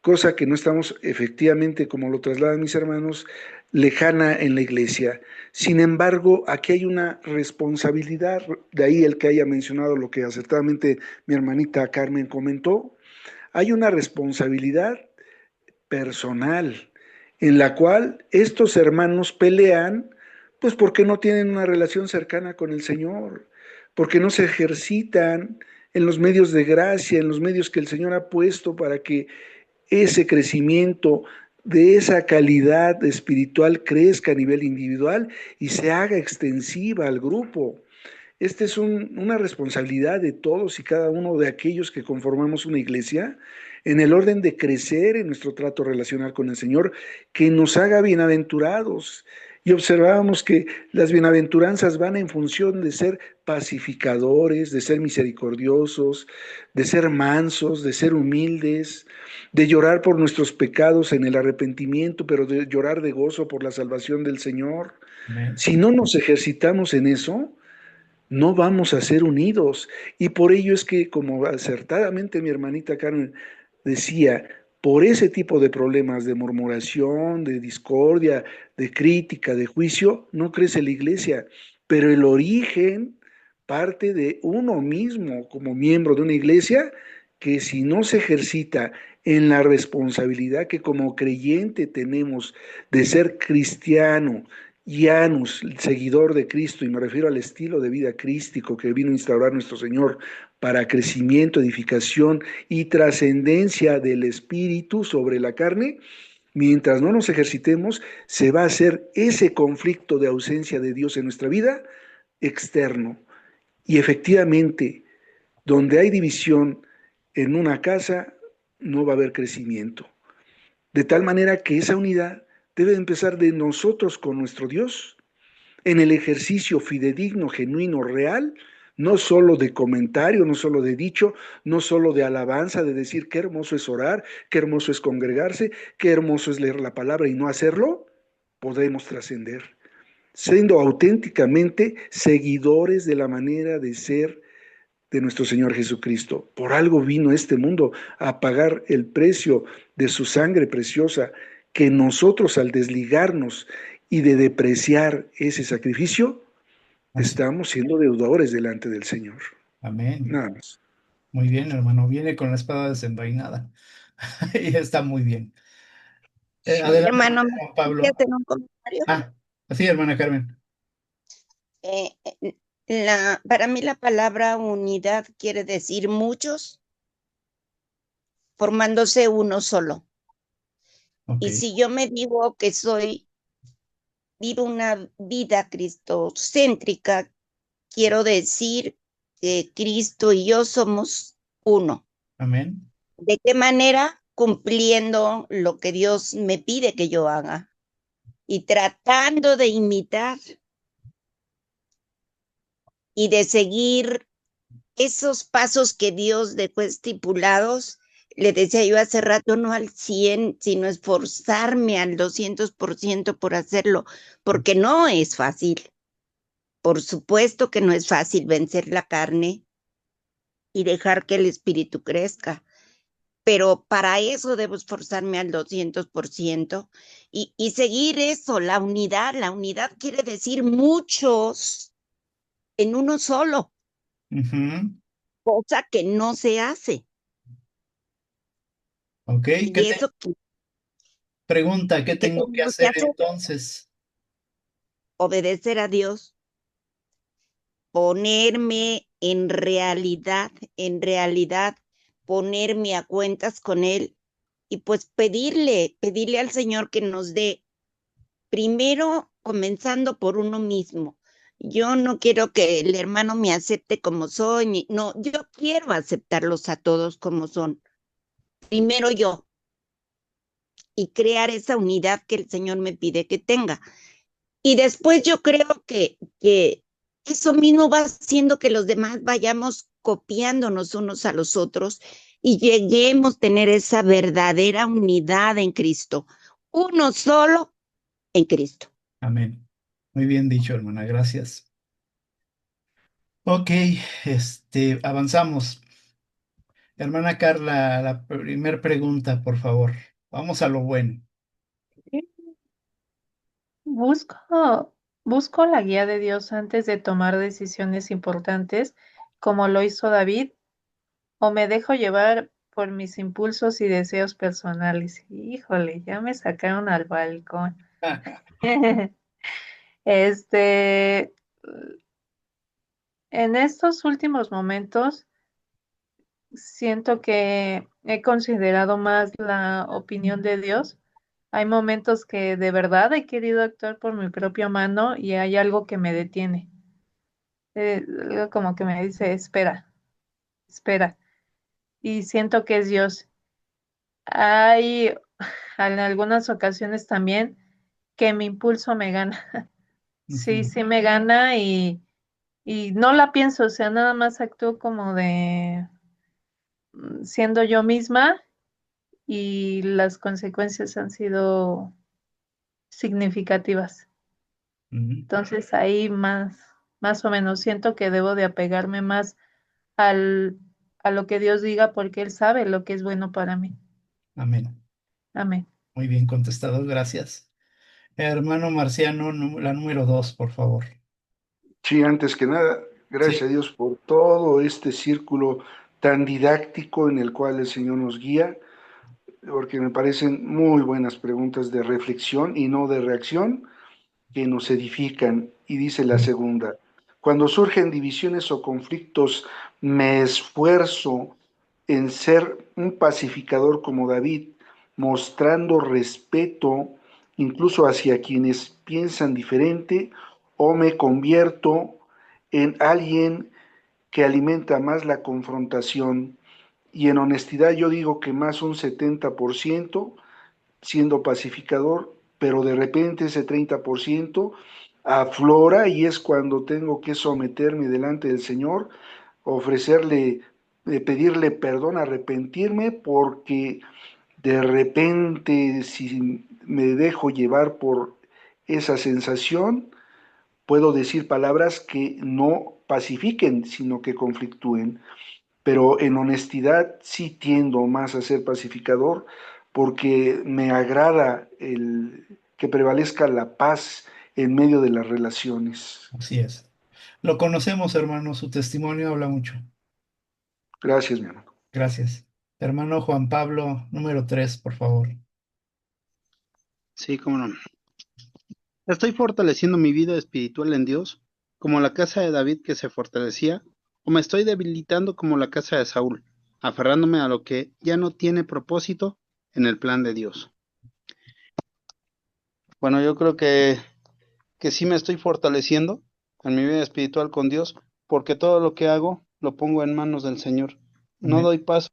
cosa que no estamos efectivamente, como lo trasladan mis hermanos, lejana en la iglesia. Sin embargo, aquí hay una responsabilidad, de ahí el que haya mencionado lo que acertadamente mi hermanita Carmen comentó, hay una responsabilidad personal en la cual estos hermanos pelean, pues porque no tienen una relación cercana con el Señor, porque no se ejercitan en los medios de gracia, en los medios que el Señor ha puesto para que ese crecimiento de esa calidad espiritual crezca a nivel individual y se haga extensiva al grupo. Esta es una responsabilidad de todos y cada uno de aquellos que conformamos una iglesia en el orden de crecer en nuestro trato relacional con el Señor, que nos haga bienaventurados. Y observábamos que las bienaventuranzas van en función de ser pacificadores, de ser misericordiosos, de ser mansos, de ser humildes, de llorar por nuestros pecados en el arrepentimiento, pero de llorar de gozo por la salvación del Señor. Amén. Si no nos ejercitamos en eso, no vamos a ser unidos. Y por ello es que, como acertadamente mi hermanita Carmen decía, por ese tipo de problemas de murmuración, de discordia, de crítica, de juicio, no crece la iglesia. Pero el origen parte de uno mismo como miembro de una iglesia que si no se ejercita en la responsabilidad que como creyente tenemos de ser cristiano, Janus, el seguidor de Cristo, y me refiero al estilo de vida crístico que vino a instaurar nuestro Señor para crecimiento, edificación y trascendencia del Espíritu sobre la carne, mientras no nos ejercitemos, se va a hacer ese conflicto de ausencia de Dios en nuestra vida externo. Y efectivamente, donde hay división en una casa, no va a haber crecimiento. De tal manera que esa unidad debe empezar de nosotros con nuestro Dios, en el ejercicio fidedigno, genuino, real, no solo de comentario, no solo de dicho, no solo de alabanza, de decir qué hermoso es orar, qué hermoso es congregarse, qué hermoso es leer la palabra y no hacerlo, podemos trascender, siendo auténticamente seguidores de la manera de ser de nuestro Señor Jesucristo. Por algo vino a este mundo a pagar el precio de su sangre preciosa, que nosotros al desligarnos y de depreciar ese sacrificio, estamos siendo deudores delante del Señor. Amén. Nada más. Muy bien, hermano. Viene con la espada desenvainada. Y está muy bien. Adelante, Hermano, Juan ¿quieres Pablo. hacer un comentario? Así, hermana Carmen. Eh, para mí la palabra unidad quiere decir muchos formándose uno solo. Ok. Y si yo me digo que vivo una vida cristocéntrica, quiero decir que Cristo y yo somos uno. Amén. ¿De qué manera? Cumpliendo lo que Dios me pide que yo haga y tratando de imitar y de seguir esos pasos que Dios dejó estipulados. Le decía yo hace rato, no al 100, sino esforzarme al 200% por hacerlo, porque no es fácil. Por supuesto que no es fácil vencer la carne y dejar que el espíritu crezca, pero para eso debo esforzarme al 200% y seguir eso, la unidad. La unidad quiere decir muchos en uno solo, cosa que no se hace. Ok. Y eso Pregunta, ¿qué ¿Qué tengo que tengo que hacer hacer? entonces? Obedecer a Dios, ponerme en realidad, ponerme a cuentas con Él y pues pedirle al Señor que nos dé, primero comenzando por uno mismo. Yo no quiero que el hermano me acepte como soy, no, yo quiero aceptarlos a todos como son. Primero yo y crear esa unidad que el Señor me pide que tenga. Y después yo creo que eso mismo va haciendo que los demás vayamos copiándonos unos a los otros y lleguemos a tener esa verdadera unidad en Cristo. Uno solo en Cristo. Amén. Muy bien dicho, hermana, gracias. Ok, avanzamos. Hermana Carla, la primer pregunta, por favor. Vamos a lo bueno. Busco, busco la guía de Dios antes de tomar decisiones importantes, como lo hizo David, o me dejo llevar por mis impulsos y deseos personales. Híjole, ya me sacaron al balcón. Este, en estos últimos momentos, siento que he considerado más la opinión de Dios. Hay momentos que de verdad he querido actuar por mi propia mano y hay algo que me detiene. Algo como que me dice, espera, espera. Y siento que es Dios. Hay en algunas ocasiones también que mi impulso me gana. Sí, Ujú, sí me gana y no la pienso, o sea, nada más actúo como de siendo yo misma y las consecuencias han sido significativas. ujú. Entonces ahí más o menos siento que debo de apegarme más al, a lo que Dios diga porque Él sabe lo que es bueno para mí. Amén. Amén. Muy bien contestado, gracias. Hermano Marciano, la número 2, por favor. Sí, antes que nada, Sí, gracias a Dios por todo este círculo tan didáctico en el cual el Señor nos guía, porque me parecen muy buenas preguntas de reflexión y no de reacción que nos edifican. Y dice la segunda, cuando surgen divisiones o conflictos, me esfuerzo en ser un pacificador como David, mostrando respeto incluso hacia quienes piensan diferente, o me convierto en alguien que alimenta más la confrontación. Y en honestidad yo digo que más un 70% siendo pacificador, pero de repente ese 30% aflora y es cuando tengo que someterme delante del Señor, ofrecerle, pedirle perdón, arrepentirme, porque de repente si me dejo llevar por esa sensación, puedo decir palabras que no pacifiquen, sino que conflictúen, pero en honestidad sí tiendo más a ser pacificador porque me agrada el que prevalezca la paz en medio de las relaciones. así es. Lo conocemos, hermano, su testimonio habla mucho. Gracias, mi hermano. Gracias. Hermano Juan Pablo, número 3, por favor. Sí, cómo no. ¿Estoy fortaleciendo mi vida espiritual en Dios, como la casa de David que se fortalecía, o me estoy debilitando como la casa de Saúl, aferrándome a lo que ya no tiene propósito en el plan de Dios? Bueno, yo creo que sí me estoy fortaleciendo en mi vida espiritual con Dios, porque todo lo que hago lo pongo en manos del Señor. No Amén. doy paso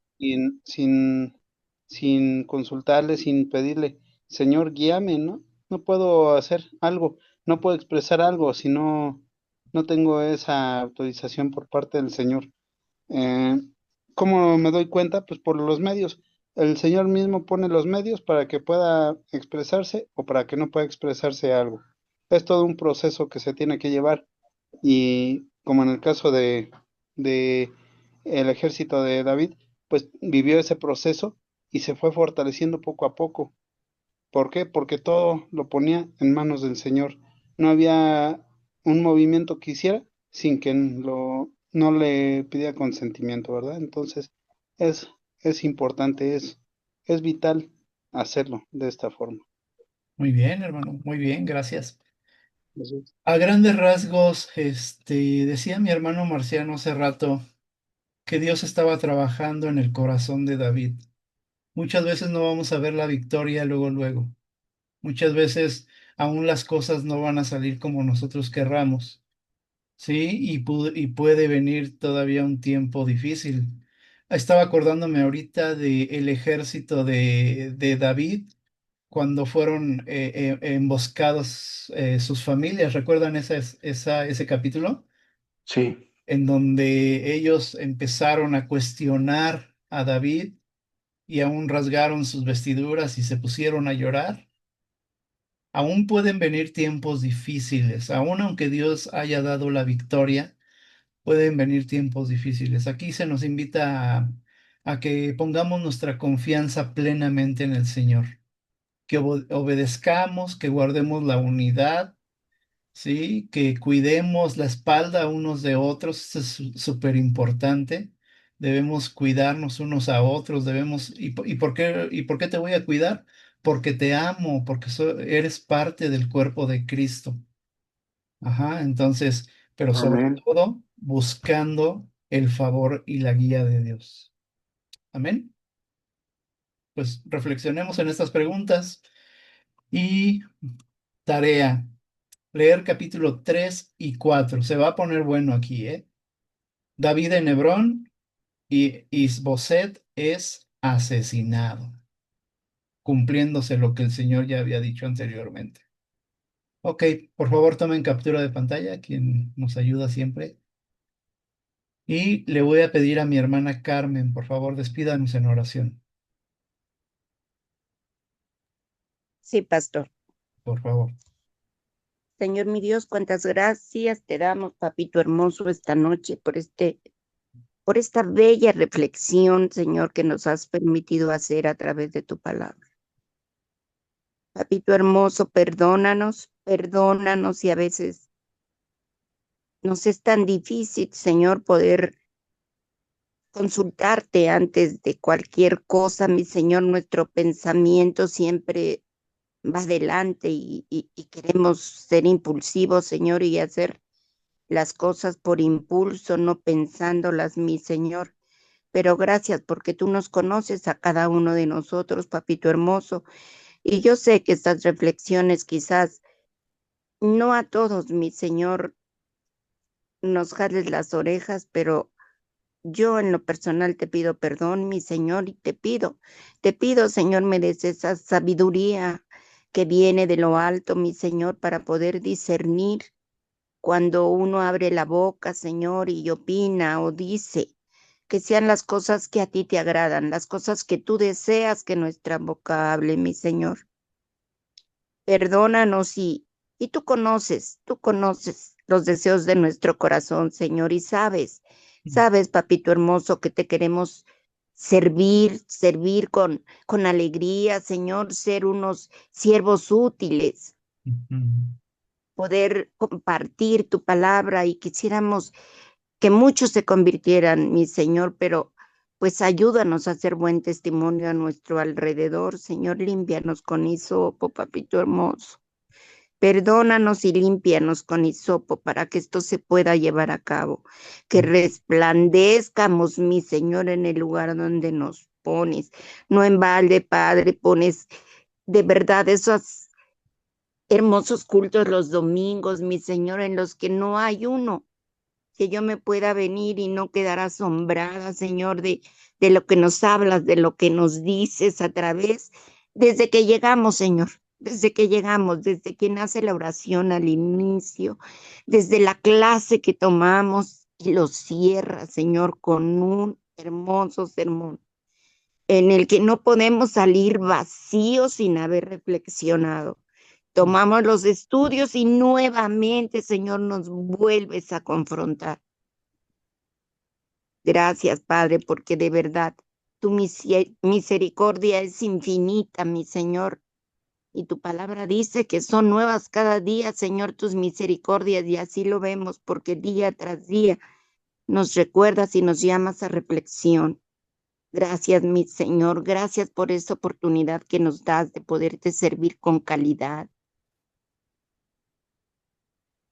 sin consultarle, sin pedirle, Señor, guíame, ¿no? No puedo hacer algo, no puedo expresar algo si no tengo esa autorización por parte del Señor. Eh, ¿Cómo me doy cuenta? Pues por los medios. El Señor mismo pone los medios para que pueda expresarse o para que no pueda expresarse algo. Es todo un proceso que se tiene que llevar y como en el caso de el ejército de David, pues vivió ese proceso y se fue fortaleciendo poco a poco. ¿Por qué? Porque todo lo ponía en manos del Señor. No había un movimiento que hiciera sin que no le pidiera consentimiento, ¿verdad? Entonces, es, es importante, es vital hacerlo de esta forma. Muy bien, hermano, muy bien, gracias. Así es. A grandes rasgos, decía mi hermano Marciano hace rato que Dios estaba trabajando en el corazón de David. Muchas veces no vamos a ver la victoria luego, luego. Muchas veces aún las cosas no van a salir como nosotros querramos, ¿sí? Y puede venir todavía un tiempo difícil. Estaba acordándome ahorita del ejército de David cuando fueron emboscados sus familias. ¿Recuerdan ese capítulo? Sí, En donde ellos empezaron a cuestionar a David y aún rasgaron sus vestiduras y se pusieron a llorar. Aún pueden venir tiempos difíciles, aún aunque Dios haya dado la victoria, pueden venir tiempos difíciles. Aquí se nos invita a que pongamos nuestra confianza plenamente en el Señor, que obedezcamos, que guardemos la unidad, ¿sí? Que cuidemos la espalda unos de otros, eso es súper importante. Debemos cuidarnos unos a otros, ¿y por qué te voy a cuidar? Porque te amo, porque eres parte del cuerpo de Cristo. Ajá, entonces, pero sobre amén. todo buscando el favor y la guía de Dios. Amén. Pues reflexionemos en estas preguntas y tarea, leer capítulo 3 y 4. Se va a poner bueno aquí, ¿eh? David en Hebrón y Isboset es asesinado, cumpliéndose lo que el Señor ya había dicho anteriormente. Ok, por favor tomen captura de pantalla, quien nos ayuda siempre. Y le voy a pedir a mi hermana Carmen, por favor, despídanos en oración, Sí, pastor. por favor. Señor mi Dios, cuántas gracias te damos, papito hermoso, esta noche por esta bella reflexión, Señor, que nos has permitido hacer a través de tu palabra. Papito hermoso, perdónanos y a veces nos es tan difícil, Señor, poder consultarte antes de cualquier cosa, mi Señor. Nuestro pensamiento siempre va adelante y queremos ser impulsivos, Señor, y hacer las cosas por impulso, no pensándolas, mi Señor. Pero gracias porque tú nos conoces a cada uno de nosotros, papito hermoso. Y yo sé que estas reflexiones quizás no a todos, mi Señor, nos jales las orejas, pero yo en lo personal te pido perdón, mi Señor, y te pido, Señor, me des esa sabiduría que viene de lo alto, mi Señor, para poder discernir cuando uno abre la boca, Señor, y opina o dice, que sean las cosas que a ti te agradan, las cosas que tú deseas que nuestra boca hable, mi Señor. Perdónanos y tú conoces los deseos de nuestro corazón, Señor, y sabes, papito hermoso, que te queremos servir con alegría, Señor, ser unos siervos útiles, Ujú. poder compartir tu palabra y quisiéramos que muchos se convirtieran, mi Señor, pero pues ayúdanos a hacer buen testimonio a nuestro alrededor, Señor, límpianos con hisopo, papito hermoso. Perdónanos y límpianos con hisopo para que esto se pueda llevar a cabo. Que resplandezcamos, mi Señor, en el lugar donde nos pones. No en balde, Padre, pones de verdad esos hermosos cultos los domingos, mi Señor, en los que no hay uno que yo me pueda venir y no quedar asombrada, Señor, de lo que nos hablas, de lo que nos dices a través, desde que llegamos, Señor, desde que llegamos, desde que nace la oración al inicio, desde la clase que tomamos y lo cierra, Señor, con un hermoso sermón en el que no podemos salir vacíos sin haber reflexionado. Tomamos los estudios y nuevamente, Señor, nos vuelves a confrontar. Gracias, Padre, porque de verdad tu misericordia es infinita, mi Señor. Y tu palabra dice que son nuevas cada día, Señor, tus misericordias. Y así lo vemos, porque día tras día nos recuerdas y nos llamas a reflexión. Gracias, mi Señor. Gracias por esa oportunidad que nos das de poderte servir con calidad.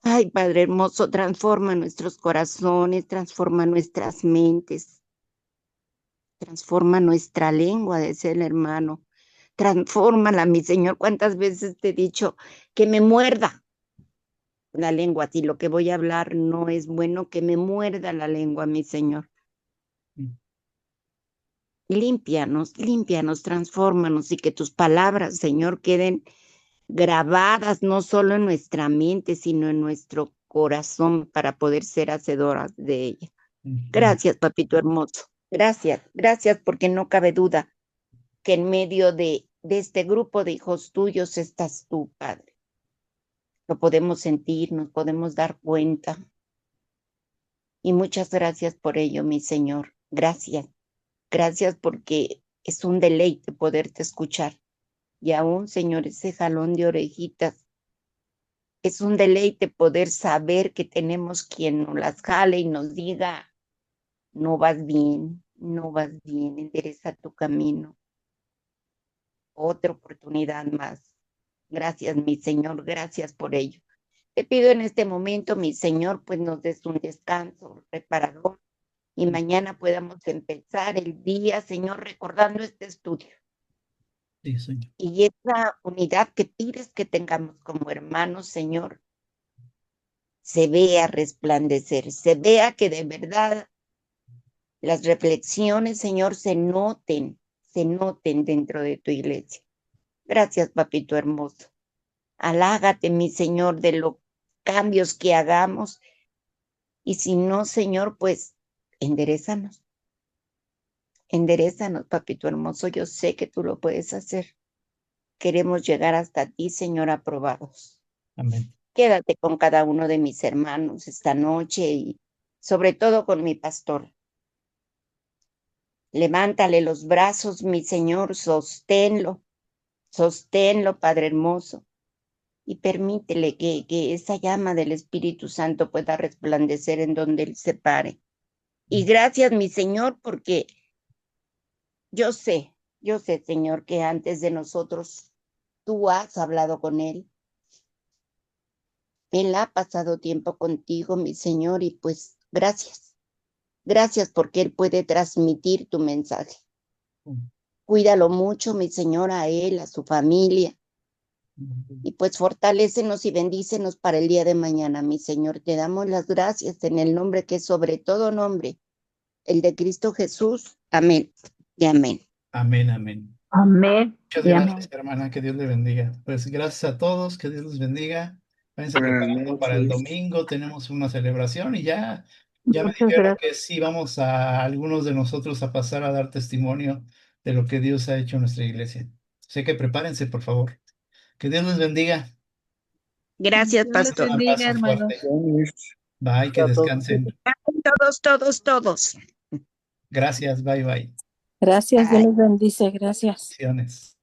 Ay, Padre hermoso, transforma nuestros corazones, transforma nuestras mentes, transforma nuestra lengua, decía el hermano. Transfórmala, mi Señor. ¿Cuántas veces te he dicho que me muerda la lengua? Si lo que voy a hablar no es bueno, que me muerda la lengua, mi Señor. Límpianos, límpianos, transfórmanos y que tus palabras, Señor, queden grabadas no solo en nuestra mente, sino en nuestro corazón para poder ser hacedoras de ella. Gracias, papito hermoso. Gracias, gracias, porque no cabe duda que en medio de este grupo de hijos tuyos estás tú, Padre. Lo podemos sentir, nos podemos dar cuenta. Y muchas gracias por ello, mi Señor. Gracias. Gracias porque es un deleite poderte escuchar. Y aún, Señor, ese jalón de orejitas, es un deleite poder saber que tenemos quien nos las jale y nos diga, no vas bien, no vas bien, endereza tu camino. Otra oportunidad más. Gracias, mi Señor, gracias por ello. Te pido en este momento, mi Señor, pues nos des un descanso reparador y mañana podamos empezar el día, Señor, recordando este estudio. Sí, Señor. Y esa unidad que pides que tengamos como hermanos, Señor, se vea resplandecer, se vea que de verdad las reflexiones, Señor, se noten dentro de tu iglesia. Gracias, papito hermoso. Alágate, mi Señor, de los cambios que hagamos. Y si no, Señor, pues enderézanos. Enderézanos, papito hermoso. Yo sé que tú lo puedes hacer. Queremos llegar hasta ti, Señor, aprobados. Amén. Quédate con cada uno de mis hermanos esta noche y sobre todo con mi pastor. Levántale los brazos, mi Señor, sosténlo, Padre hermoso, y permítele que esa llama del Espíritu Santo pueda resplandecer en donde Él se pare. Y gracias, mi Señor, porque yo sé, Señor, que antes de nosotros tú has hablado con Él. Él ha pasado tiempo contigo, mi Señor, y pues gracias. Gracias porque Él puede transmitir tu mensaje. Cuídalo mucho, mi Señor, a Él, a su familia. Y pues fortalécenos y bendícenos para el día de mañana, mi Señor. Te damos las gracias en el nombre que es sobre todo nombre, el de Cristo Jesús. Amén y amén. Amén, amén. Amén. Muchas Y gracias, amén. hermana. Que Dios le bendiga. Pues gracias a todos. Que Dios los bendiga. Váyanse Buenas preparando para el noches. domingo. Tenemos una celebración y ya me Muchas dijeron gracias. que sí vamos a algunos de nosotros a pasar a dar testimonio de lo que Dios ha hecho en nuestra iglesia. Así que prepárense, por favor. Que Dios les bendiga. Gracias, Dios les Un pastor. bendiga, abrazo fuerte. hermanos. Bye, que A todos. descansen. Todos. Gracias, bye, bye. Gracias, Dios Bye. les bendice, gracias. Bendiciones.